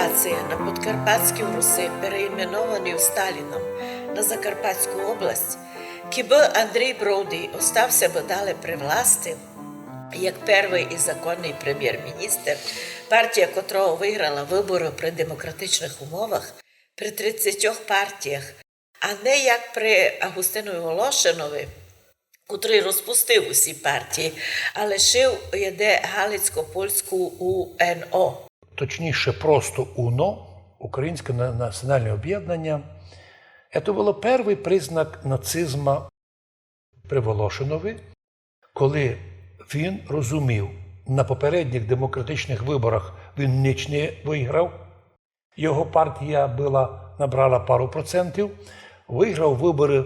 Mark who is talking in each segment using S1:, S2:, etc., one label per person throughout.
S1: окупації на Подкарпатській Русі, переіменованій Сталіном на Закарпатську область, кіби Андрій Броудий остався би далі при власті, як перший і законний прем'єр-міністр, партія котрого виграла вибори при демократичних умовах, при 30 партіях, а не як при Августинові Волошинові, котрий розпустив усі партії, а лишив єде Галицько-Польську УНО.
S2: Точніше, просто УНО, Українське національне об'єднання. Це було перший признак нацизму при Волошинові, коли він розумів, на попередніх демократичних виборах він ніч не виграв, його партія набрала пару процентів, виграв вибори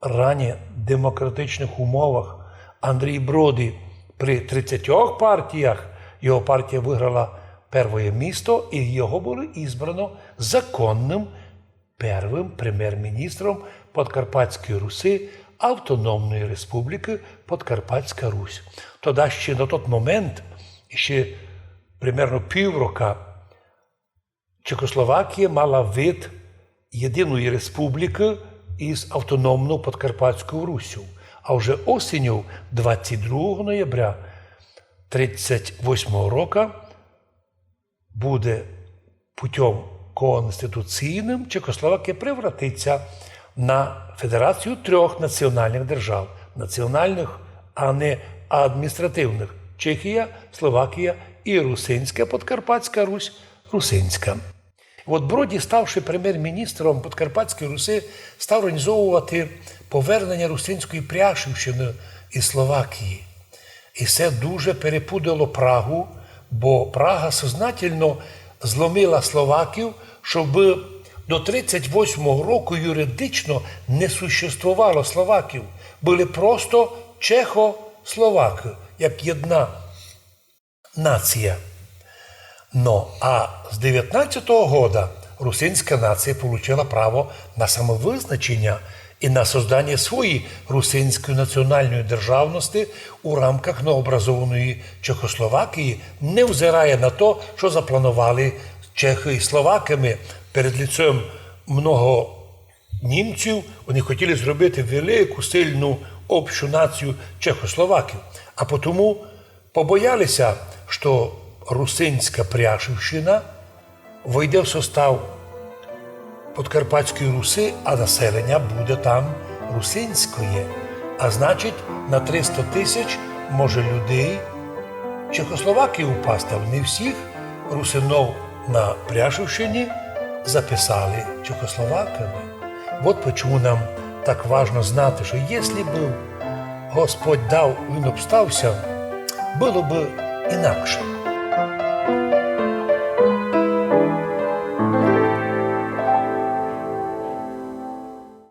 S2: рані демократичних умовах. Андрій Броудий при 30 партіях, його партія виграла перше місце, і його було ізбрано законним першим прем'єр-міністром Подкарпатської Русі, Автономної Республіки Подкарпатська Русь. Тоді ще на той момент, ще примерно півроку, Чехословакія мала вид єдиної республіки із автономною Подкарпатською Руссю. А вже осінню 22 ноября 1938 року буде путем конституційним Чехословакія превратиться на федерацію трьох національних держав. Національних, а не адміністративних. Чехія, Словакія і Русинська Подкарпатська Русь, Русинська. От Броудий, ставши прем'єр-міністром Подкарпатської Руси, став організовувати повернення Русинської Пряшівщини із Словакії. І це дуже перепудило Прагу, бо Прага сознательно зломила словаків, щоб до 1938 року юридично не существувало словаків. Були просто чехословаки, як єдна нація. А з 19-го года русинська нація отримала право на самовизначення і на создання своєї русинської національної державності у рамках новообразованої Чехословакії, невзирає на те, що запланували чехи і словаками перед лицем много німців. Вони хотіли зробити велику, сильну общу націю чехословаків. А тому побоялися, що Русинська Пряшівщина вийде в состав Подкарпатської Руси, а населення буде там русинське. А значить, на 300 тисяч може людей Чехословакії упасти, а не всіх русинов на Пряшівщині записали чехословаками. Вот чому нам так важно знати, що якщо б Господь дав, він обстався, було б інакше.